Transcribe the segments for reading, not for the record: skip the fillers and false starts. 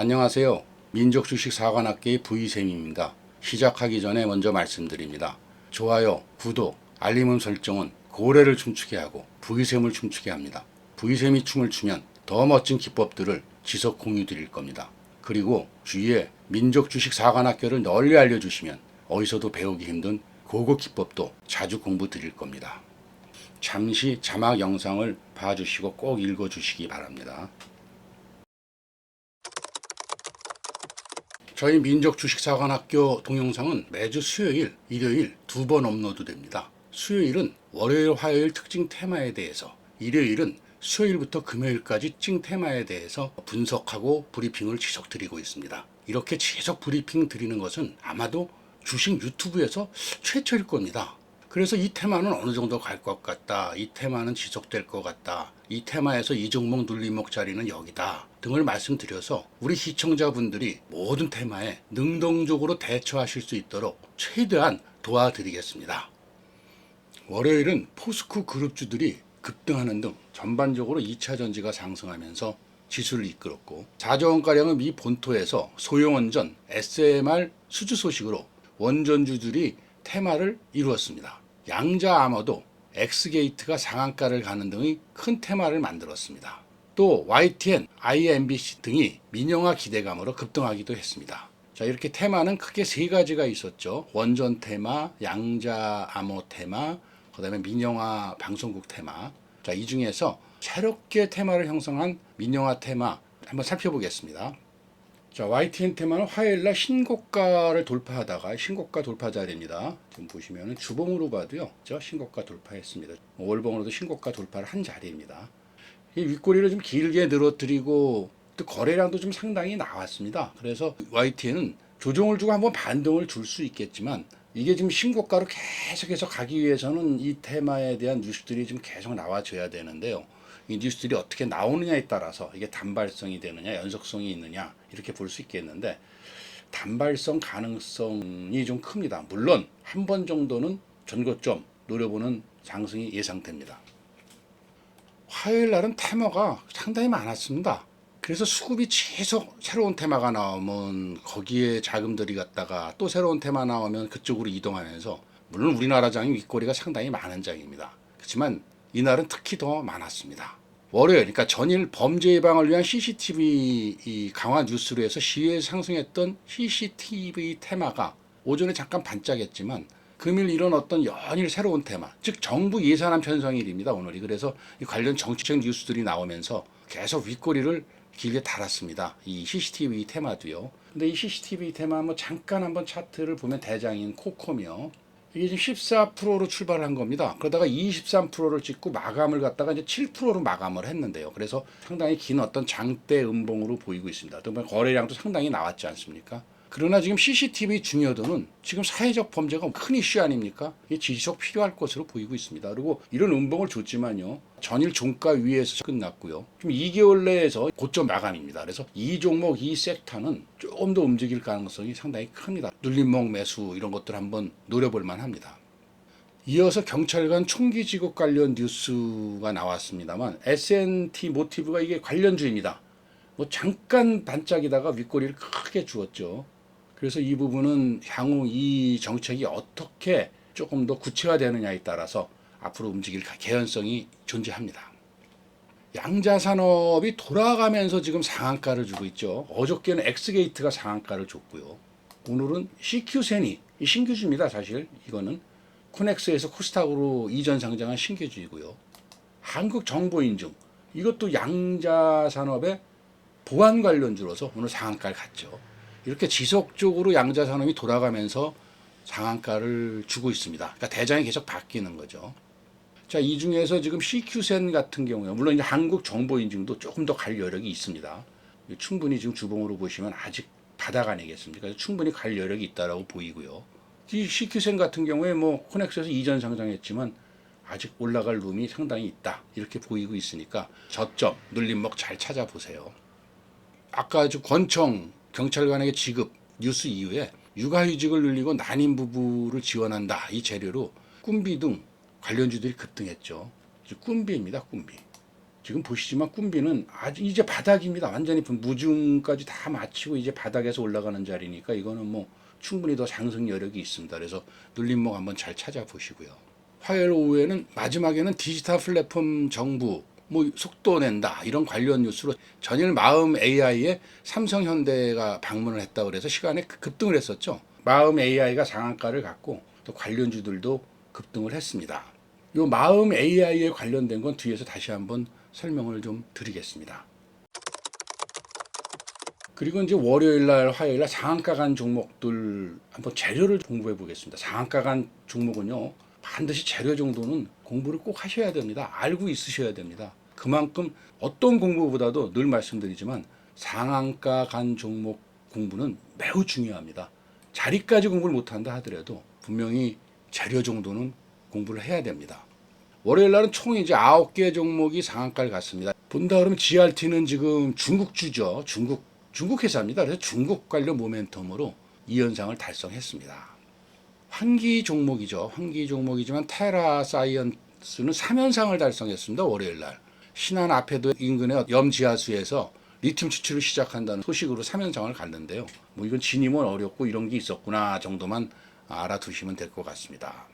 안녕하세요. 민족주식사관학계의 V쌤입니다. 시작하기 전에 먼저 말씀드립니다. 좋아요, 구독, 알림 설정은 고래를 춤추게 하고 V쌤을 춤추게 합니다. V쌤이 춤을 추면 더 멋진 기법들을 지속 공유 드릴 겁니다. 그리고 주위에 민족주식사관학교를 널리 알려주시면 어디서도 배우기 힘든 고급 기법도 자주 공부 드릴 겁니다. 잠시 자막 영상을 봐주시고 꼭 읽어주시기 바랍니다. 저희 민족주식사관학교 동영상은 매주 수요일, 일요일 2번 업로드됩니다. 수요일은 월요일, 화요일 특징 테마에 대해서, 일요일은 수요일부터 금요일까지 특징 테마에 대해서 분석하고 브리핑을 지속 드리고 있습니다. 이렇게 지속 브리핑 드리는 것은 아마도 주식 유튜브에서 최초일 겁니다. 그래서 이 테마는 어느 정도 갈 것 같다, 이 테마는 지속될 것 같다, 이 테마에서 이 종목 눌림목 자리는 여기다 등을 말씀드려서 우리 시청자분들이 모든 테마에 능동적으로 대처하실 수 있도록 최대한 도와드리겠습니다. 월요일은 포스코 그룹주들이 급등하는 등 전반적으로 2차 전지가 상승하면서 지수를 이끌었고, 4조 원가량의 미 본토에서 소형원전 SMR 수주 소식으로 원전주들이 테마를 이루었습니다. 양자암호도 엑스게이트가 상한가를 가는 등의 큰 테마를 만들었습니다. 또 YTN, IMBC 등이 민영화 기대감으로 급등하기도 했습니다. 자, 이렇게 테마는 크게 세 가지가 있었죠. 원전 테마, 양자암호 테마, 그 다음에 민영화 방송국 테마. 자, 이 중에서 새롭게 테마를 형성한 민영화 테마 한번 살펴보겠습니다. 자, YTN 테마는 화요일날 신고가를 돌파하다가 신고가 돌파 자리입니다. 지금 보시면 주봉으로 봐도요, 저 신고가 돌파했습니다. 월봉으로도 신고가 돌파를 한 자리입니다. 이 윗꼬리를 좀 길게 늘어뜨리고 또 거래량도 좀 상당히 나왔습니다. 그래서 YTN은 조정을 주고 한번 반등을 줄 수 있겠지만, 이게 지금 신고가로 계속해서 가기 위해서는 이 테마에 대한 뉴스들이 좀 계속 나와줘야 되는데요. 이 뉴스들이 어떻게 나오느냐에 따라서 이게 단발성이 되느냐, 연속성이 있느냐 이렇게 볼 수 있겠는데, 단발성 가능성이 좀 큽니다. 물론 한 번 정도는 전고점 노려보는 상승이 예상됩니다. 화요일 날은 테마가 상당히 많았습니다. 그래서 수급이 계속 새로운 테마가 나오면 거기에 자금들이 갔다가 또 새로운 테마 나오면 그쪽으로 이동하면서, 물론 우리나라 장이 윗꼬리가 상당히 많은 장입니다. 그렇지만 이날은 특히 더 많았습니다. 월요일, 그러니까 전일 범죄 예방을 위한 CCTV 강화 뉴스로 해서 시위에 상승했던 CCTV 테마가 오전에 잠깐 반짝했지만, 금일 이런 어떤 연일 새로운 테마, 즉 정부 예산안 편성일입니다, 오늘이. 그래서 이 관련 정치적 뉴스들이 나오면서 계속 윗꼬리를 길게 달았습니다. 이 CCTV 테마도요. 근데 이 CCTV 테마 잠깐 한번 차트를 보면 대장인 코코며, 이게 지금 14%로 출발한 겁니다. 그러다가 23%를 찍고 마감을 갖다가 이제 7%로 마감을 했는데요. 그래서 상당히 긴 어떤 장대 음봉으로 보이고 있습니다. 또 거래량도 상당히 나왔지 않습니까? 그러나 지금 CCTV 중요도는 지금 사회적 범죄가 큰 이슈 아닙니까? 이게 지속 필요할 것으로 보이고 있습니다. 그리고 이런 음봉을 줬지만요, 전일 종가 위에서 끝났고요. 지금 2개월 내에서 고점 마감입니다. 그래서 이 종목, 이 섹터는 조금 더 움직일 가능성이 상당히 큽니다. 눌림목 매수 이런 것들 한번 노려볼 만합니다. 이어서 경찰관 총기 지급 관련 뉴스가 나왔습니다만, S&T 모티브가 이게 관련주입니다. 잠깐 반짝이다가 윗꼬리를 크게 주었죠. 그래서 이 부분은 향후 이 정책이 어떻게 조금 더 구체화되느냐에 따라서 앞으로 움직일 개연성이 존재합니다. 양자산업이 돌아가면서 지금 상한가를 주고 있죠. 어저께는 엑스게이트가 상한가를 줬고요. 오늘은 CQ센이 신규주입니다. 사실 이거는 코넥스에서 코스닥으로 이전 상장한 신규주이고요. 한국정보인증, 이것도 양자산업의 보안 관련주로서 오늘 상한가를 갔죠. 이렇게 지속적으로 양자산업이 돌아가면서 상한가를 주고 있습니다. 그러니까 대장이 계속 바뀌는 거죠. 자, 이 중에서 지금 CQ센 같은 경우에, 물론 이제 한국정보인증도 조금 더 갈 여력이 있습니다. 충분히 지금 주봉으로 보시면 아직 바닥 아니겠습니까? 그래서 충분히 갈 여력이 있다라고 보이고요. 이 CQ센 같은 경우에 코넥스에서 이전 상장했지만 아직 올라갈 룸이 상당히 있다, 이렇게 보이고 있으니까 저점 눌림목 잘 찾아보세요. 아까 권청 경찰관에게 지급 뉴스 이후에 육아휴직을 늘리고 난임 부부를 지원한다, 이 재료로 꿈비 등 관련주들이 급등했죠. 꿈비입니다, 꿈비. 지금 보시지만 꿈비는 아주 이제 바닥입니다. 완전히 무중까지 다 마치고 이제 바닥에서 올라가는 자리니까 이거는 뭐 충분히 더 상승 여력이 있습니다. 그래서 눌림목 한번 잘 찾아보시고요. 화요일 오후에는 마지막에는 디지털 플랫폼 정부 뭐 속도 낸다 이런 관련 뉴스로 전일 마음 AI에 삼성현대가 방문을 했다 그래서 시간에 급등을 했었죠. 마음 AI가 상한가를 갖고 또 관련주들도 급등을 했습니다. 이 마음 AI에 관련된 건 뒤에서 다시 한번 설명을 좀 드리겠습니다. 그리고 이제 월요일 날, 화요일 날 상한가 간 종목들 한번 재료를 공부해 보겠습니다. 상한가 간 종목은요, 반드시 재료 정도는 공부를 꼭 하셔야 됩니다. 알고 있으셔야 됩니다. 그만큼 어떤 공부보다도 늘 말씀드리지만 상한가 간 종목 공부는 매우 중요합니다. 자리까지 공부를 못한다 하더라도 분명히 재료 정도는 공부를 해야 됩니다. 월요일 날은 총 이제 9개 종목이 상한가를 갔습니다. 본다 그러면 GRT는 지금 중국주죠. 중국 회사입니다. 그래서 중국 관련 모멘텀으로 이 현상을 달성했습니다. 환기 종목이죠. 환기 종목이지만 테라사이언스는 3연상을 달성했습니다. 월요일 날. 신안 앞에도 인근의 염지하수에서 리튬 추출을 시작한다는 소식으로 3연상을 갔는데요. 뭐 이건 진입은 어렵고 이런 게 있었구나 정도만 알아두시면 될 것 같습니다.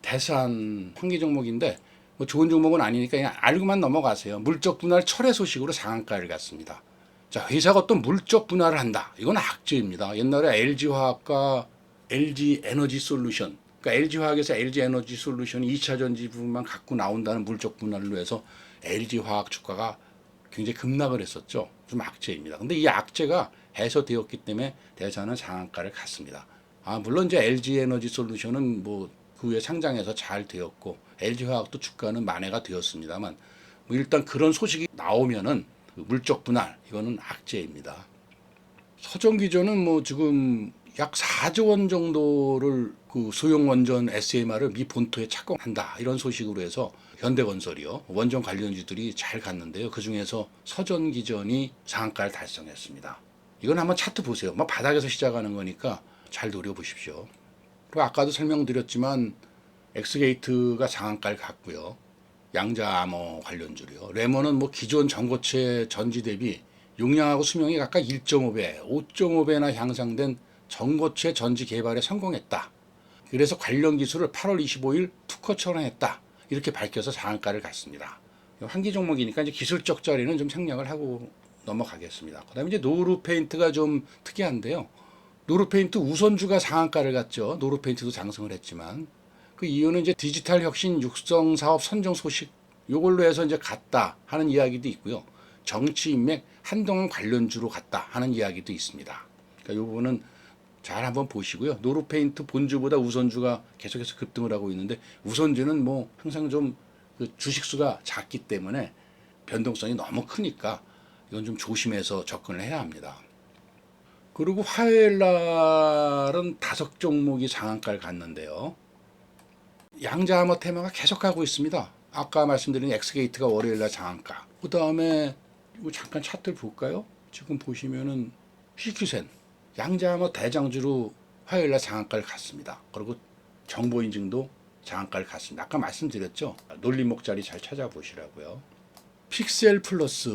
대산 환기 종목인데 뭐 좋은 종목은 아니니까 그냥 알고만 넘어가세요. 물적 분할 철회 소식으로 상한가를 갔습니다. 자, 회사가 어떤 물적 분할을 한다. 이건 악재입니다. 옛날에 LG화학과 LG에너지솔루션, 그러니까 LG화학에서 LG에너지솔루션이 2차 전지 부분만 갖고 나온다는 물적 분할로 해서 LG화학 주가가 굉장히 급락을 했었죠. 좀 악재입니다. 근데 이 악재가 해소되었기 때문에 대사는 상한가를 갔습니다. 물론 이제 LG에너지솔루션은 뭐 그 후에 상장해서 잘 되었고 LG화학도 주가는 만회가 되었습니다만 뭐 일단 그런 소식이 나오면은 물적 분할 이거는 악재입니다. 서정기전은 뭐 지금 약 4조 원 정도를 그 소형 원전 SMR을 미 본토에 착공한다 이런 소식으로 해서 현대건설이요 원전 관련주들이 잘 갔는데요. 그 중에서 서전기전이 상한가를 달성했습니다. 이건 한번 차트 보세요. 뭐 바닥에서 시작하는 거니까 잘 노려보십시오. 그리고 아까도 설명드렸지만 엑스게이트가 상한가를 갔고요. 양자암호 관련주로요. 레몬은 뭐 기존 전고체 전지 대비 용량하고 수명이 각각 1.5배, 5.5배나 향상된 전고체 전지 개발에 성공했다. 그래서 관련 기술을 8월 25일 특허 처분했다. 이렇게 밝혀서 상한가를 갔습니다. 환기 종목이니까 이제 기술적 자리는 좀 생략을 하고 넘어가겠습니다. 그다음에 이제 노루페인트가 좀 특이한데요. 노루페인트 우선주가 상한가를 갔죠. 노루페인트도 상승을 했지만 그 이유는 이제 디지털 혁신 육성 사업 선정 소식 요걸로 해서 이제 갔다 하는 이야기도 있고요. 정치 인맥 한동안 관련주로 갔다 하는 이야기도 있습니다. 그러니까 이 부분은 잘 한번 보시고요. 노루페인트 본주보다 우선주가 계속해서 급등을 하고 있는데 우선주는 뭐 항상 좀 그 주식수가 작기 때문에 변동성이 너무 크니까 이건 좀 조심해서 접근을 해야 합니다. 그리고 화요일 날은 5종목이 상한가를 갔는데요. 양자암호 테마가 계속하고 있습니다. 아까 말씀드린 엑스게이트가 월요일 날 상한가. 그 다음에 이거 잠깐 차트를 볼까요? 지금 보시면은 CQ센 양자암호 대장주로 화요일 날 상한가를 갔습니다. 그리고 정보인증도 상한가를 갔습니다. 아까 말씀드렸죠. 논리목 자리 잘 찾아보시라고요. 픽셀 플러스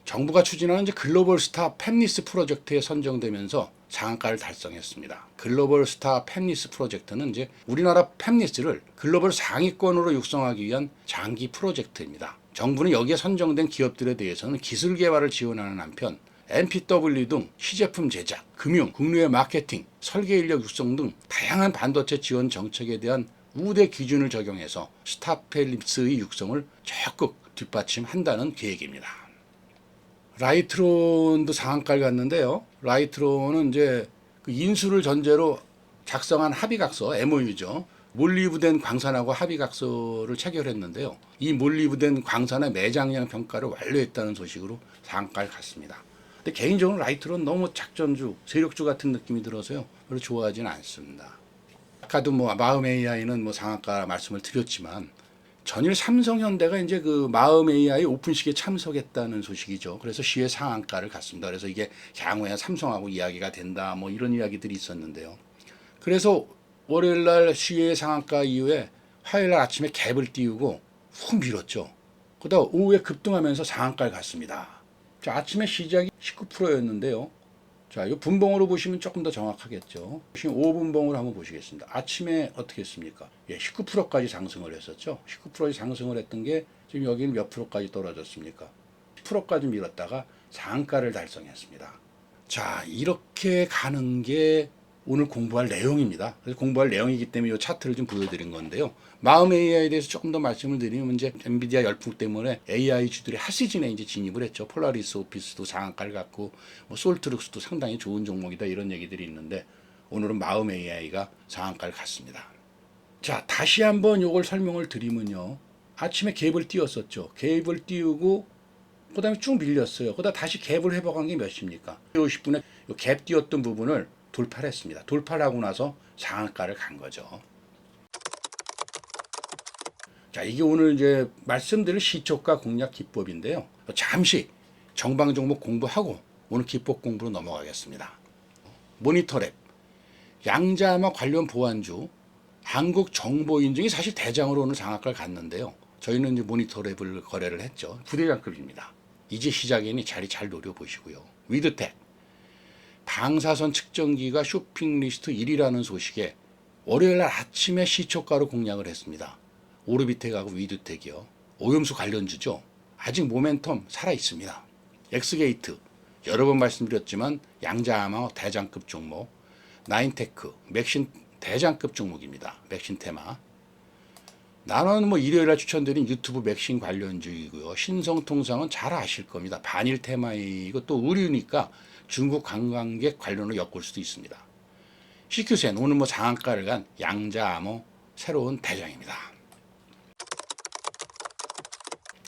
정부가 추진하는 이제 글로벌 스타 팹리스 프로젝트에 선정되면서 상한가를 달성했습니다. 글로벌 스타 팹리스 프로젝트는 이제 우리나라 팹리스를 글로벌 상위권으로 육성하기 위한 장기 프로젝트입니다. 정부는 여기에 선정된 기업들에 대해서는 기술 개발을 지원하는 한편 MPW 등 시제품 제작, 금융, 국내외 마케팅, 설계 인력 육성 등 다양한 반도체 지원 정책에 대한 우대 기준을 적용해서 스타펠립스의 육성을 적극 뒷받침한다는 계획입니다. 라이트론도 상한가를 갔는데요. 라이트론은 이제 그 인수를 전제로 작성한 합의각서 MOU죠. 몰리브덴 광산하고 합의각서를 체결했는데요. 이 몰리브덴 광산의 매장량 평가를 완료했다는 소식으로 상한가를 갔습니다. 근데 개인적으로 라이트론 너무 작전주, 세력주 같은 느낌이 들어서요. 별로 좋아하지는 않습니다. 아까도 뭐 마음 AI는 뭐 상한가 말씀을 드렸지만 전일 삼성현대가 이제 그 마음 AI 오픈식에 참석했다는 소식이죠. 그래서 시의 상한가를 갔습니다. 그래서 이게 향후에 삼성하고 이야기가 된다 뭐 이런 이야기들이 있었는데요. 그래서 월요일 날 시의 상한가 이후에 화요일 날 아침에 갭을 띄우고 훅 밀었죠. 그러다 오후에 급등하면서 상한가를 갔습니다. 자, 아침에 시작이 19%였는데요. 자, 이 분봉으로 보시면 조금 더 정확하겠죠. 지금 5분봉으로 한번 보시겠습니다. 아침에 어떻게 했습니까? 예, 19%까지 상승을 했었죠. 19%까지 상승을 했던 게 지금 여기는 몇 프로까지 떨어졌습니까? 10%까지 밀었다가 상한가를 달성했습니다. 자, 이렇게 가는 게 오늘 공부할 내용입니다. 그래서 공부할 내용이기 때문에 이 차트를 좀 보여드린 건데요. 마음 AI에 대해서 조금 더 말씀을 드리면 이제 엔비디아 열풍 때문에 AI주들이 핫시즌에 이제 진입을 했죠. 폴라리스 오피스도 상한가를 갖고 뭐 솔트룩스도 상당히 좋은 종목이다 이런 얘기들이 있는데 오늘은 마음 AI가 상한가를 갔습니다. 자, 다시 한번 이걸 설명을 드리면요. 아침에 갭을 띄웠었죠. 갭을 띄우고 그 다음에 쭉 밀렸어요. 그러다 다시 갭을 회복한 게 몇입니까? 50분에 갭 띄웠던 부분을 돌파를 했습니다. 돌파를 하고 나서 상한가를 간 거죠. 자, 이게 오늘 이제 말씀드릴 시초가 공략 기법인데요. 잠시 정방 종목 공부하고 오늘 기법 공부로 넘어가겠습니다. 모니터랩, 양자암호 관련 보안주, 한국정보인증이 사실 대장으로 오늘 장학가를 갔는데요. 저희는 이제 모니터랩을 거래를 했죠. 부대장급입니다. 이제 시작이니 자리 잘 노려보시고요. 위드텍, 방사선 측정기가 쇼핑 리스트 1위라는 소식에 월요일 날 아침에 시초가로 공략을 했습니다. 오르비텍하고 위드텍이요. 오염수 관련주죠. 아직 모멘텀 살아있습니다. 엑스게이트, 여러 번 말씀드렸지만 양자암호 대장급 종목, 나인테크, 맥신 대장급 종목입니다. 맥신 테마. 나는 뭐 일요일날 추천드린 유튜브 맥신 관련주이고요. 신성통상은 잘 아실 겁니다. 반일 테마이고 또 의류니까 중국 관광객 관련으로 엮을 수도 있습니다. CQ센 오늘 뭐 장한가를 간 양자암호 새로운 대장입니다.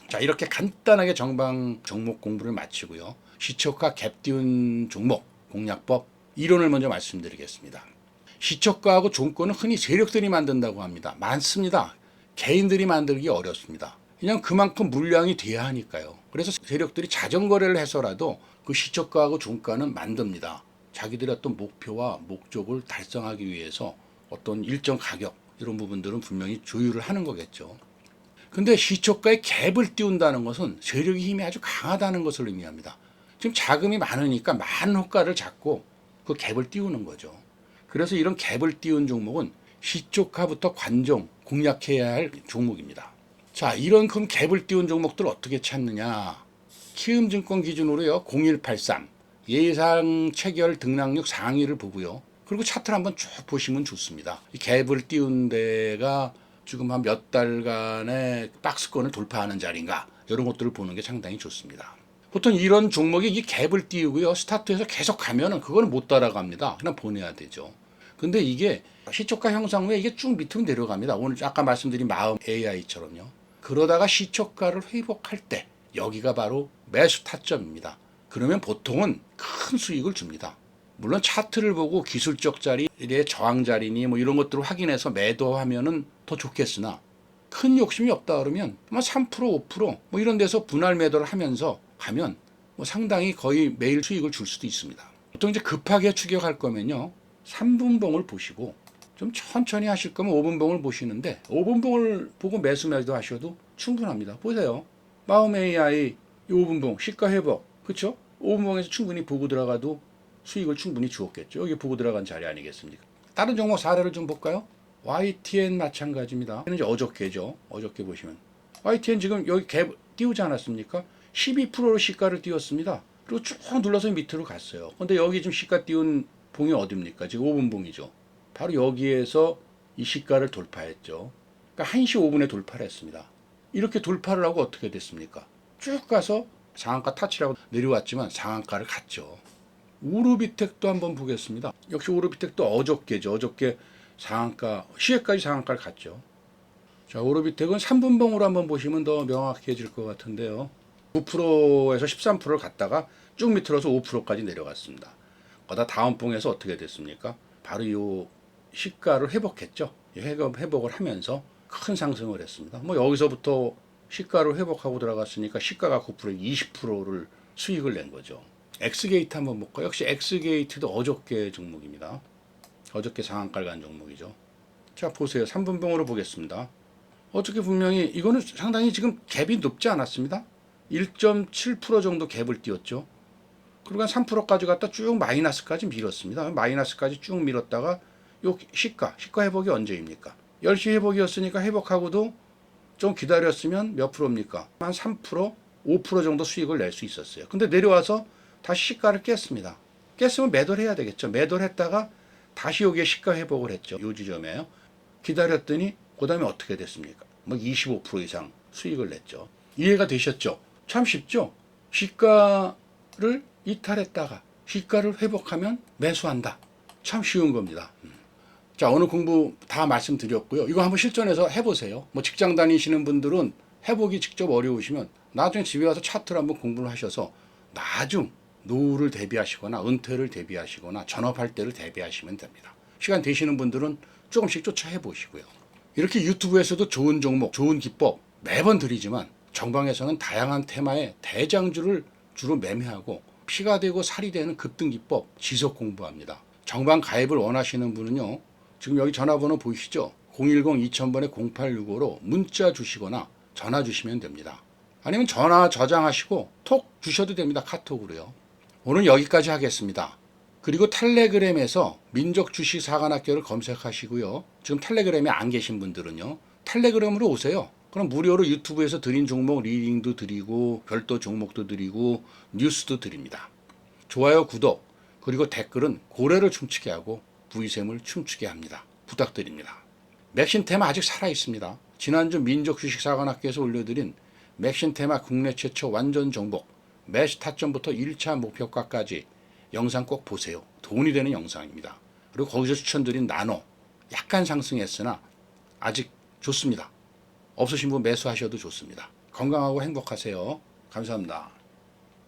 자, 이렇게 간단하게 정방 종목 공부를 마치고요. 시초가 갭 띄운 종목 공략법 이론을 먼저 말씀드리겠습니다. 시초가하고 종가는 흔히 세력들이 만든다고 합니다. 많습니다. 개인들이 만들기 어렵습니다. 그냥 그만큼 물량이 돼야 하니까요. 그래서 세력들이 자전거래를 해서라도 그 시초가하고 종가는 만듭니다. 자기들의 어떤 목표와 목적을 달성하기 위해서 어떤 일정 가격 이런 부분들은 분명히 조율을 하는 거겠죠. 근데 시초가에 갭을 띄운다는 것은 세력의 힘이 아주 강하다는 것을 의미합니다. 지금 자금이 많으니까 많은 호가를 잡고 그 갭을 띄우는 거죠. 그래서 이런 갭을 띄운 종목은 시초가부터 관종 공략해야 할 종목입니다. 자, 이런 그럼 갭을 띄운 종목들 어떻게 찾느냐? 키움증권 기준으로요. 0183 예상 체결 등락률 상위를 보고요. 그리고 차트를 한번 쭉 보시면 좋습니다. 이 갭을 띄운 데가 지금 한 몇 달간의 박스권을 돌파하는 자리인가 이런 것들을 보는 게 상당히 좋습니다. 보통 이런 종목이 이 갭을 띄우고요. 스타트에서 계속 가면은 그거는 못 따라갑니다. 그냥 보내야 되죠. 근데 이게 시초가 형성 후에 이게 쭉 밑으로 내려갑니다. 오늘 아까 말씀드린 마음 AI처럼요. 그러다가 시초가를 회복할 때 여기가 바로 매수 타점입니다. 그러면 보통은 큰 수익을 줍니다. 물론 차트를 보고 기술적 자리의 저항 자리니 뭐 이런 것들을 확인해서 매도하면은 더 좋겠으나 큰 욕심이 없다 그러면 뭐 3%, 5%뭐 이런 데서 분할 매도를 하면서 가면 뭐 상당히 거의 매일 수익을 줄 수도 있습니다. 보통 이제 급하게 추격할 거면요. 3분봉을 보시고 좀 천천히 하실 거면 5분봉을 보시는데 5분봉을 보고 매수 매도 하셔도 충분합니다. 보세요. 마음 AI 5분봉 시가 회복 그렇죠? 5분봉에서 충분히 보고 들어가도 수익을 충분히 주었겠죠. 여기 보고 들어간 자리 아니겠습니까? 다른 종목 사례를 좀 볼까요? YTN 마찬가지입니다. 이제 어저께죠. 어저께 보시면 YTN 지금 여기 갭 띄우지 않았습니까? 12%로 시가를 띄웠습니다. 그리고 쭉 눌러서 밑으로 갔어요. 근데 여기 지금 시가 띄운 봉이 어딥니까? 지금 5분 봉이죠. 바로 여기에서 이 시가를 돌파했죠. 그러니까 1시 5분에 돌파를 했습니다. 이렇게 돌파를 하고 어떻게 됐습니까? 쭉 가서 상한가 타치라고 내려왔지만 상한가를 갔죠. 오르비텍도 한번 보겠습니다. 역시 오르비텍도 어저께죠. 어저께 상한가, 시에까지 상한가를 갔죠. 자, 오르비텍은 3분봉으로 한번 보시면 더 명확해질 것 같은데요. 9%에서 13%를 갔다가 쭉 밑으로서 5%까지 내려갔습니다. 거다 다음 봉에서 어떻게 됐습니까? 바로 이 시가를 회복했죠. 회복을 하면서 큰 상승을 했습니다. 뭐 여기서부터 시가를 회복하고 들어갔으니까 시가가 9%, 20%를 수익을 낸 거죠. 엑스게이트 한번 볼까요? 역시 엑스게이트도 어저께 종목입니다. 어저께 상한가를 간 종목이죠. 자, 보세요. 3분봉으로 보겠습니다. 어떻게 분명히 이거는 상당히 지금 갭이 높지 않았습니다. 1.7% 정도 갭을 띄웠죠. 그리고 한 3%까지 갔다 쭉 마이너스까지 밀었습니다. 마이너스까지 쭉 밀었다가 요 시가 회복이 언제입니까? 10시 회복이었으니까 회복하고도 좀 기다렸으면 몇 프로입니까? 한 3%, 5% 정도 수익을 낼 수 있었어요. 근데 내려와서 다시 시가를 깼습니다. 깼으면 매도를 해야 되겠죠. 매도를 했다가 다시 여기에 시가 회복을 했죠. 요 지점에요. 기다렸더니 그 다음에 어떻게 됐습니까? 뭐 25% 이상 수익을 냈죠. 이해가 되셨죠? 참 쉽죠? 시가를 이탈했다가 시가를 회복하면 매수한다. 참 쉬운 겁니다. 자, 오늘 공부 다 말씀드렸고요. 이거 한번 실전해서 해보세요. 뭐 직장 다니시는 분들은 해보기 직접 어려우시면 나중에 집에 와서 차트를 한번 공부를 하셔서 나중 노후를 대비하시거나 은퇴를 대비하시거나 전업할 때를 대비하시면 됩니다. 시간 되시는 분들은 조금씩 쫓아 해보시고요. 이렇게 유튜브에서도 좋은 종목, 좋은 기법 매번 드리지만 정방에서는 다양한 테마의 대장주를 주로 매매하고 피가 되고 살이 되는 급등기법 지속 공부합니다. 정방 가입을 원하시는 분은요. 지금 여기 전화번호 보이시죠? 010-2000번에 0865로 문자 주시거나 전화 주시면 됩니다. 아니면 전화 저장하시고 톡 주셔도 됩니다. 카톡으로요. 오늘 여기까지 하겠습니다. 그리고 텔레그램에서 민족주식사관학교를 검색하시고요. 지금 텔레그램에 안 계신 분들은요. 텔레그램으로 오세요. 그럼 무료로 유튜브에서 드린 종목 리딩도 드리고 별도 종목도 드리고 뉴스도 드립니다. 좋아요, 구독, 그리고 댓글은 고래를 춤추게 하고 부의샘을 춤추게 합니다. 부탁드립니다. 맥신 테마 아직 살아있습니다. 지난주 민족주식사관학교에서 올려드린 맥신 테마 국내 최초 완전 정복 매수 타점부터 1차 목표가까지 영상 꼭 보세요. 돈이 되는 영상입니다. 그리고 거기서 추천드린 나노 약간 상승했으나 아직 좋습니다. 없으신 분 매수하셔도 좋습니다. 건강하고 행복하세요. 감사합니다.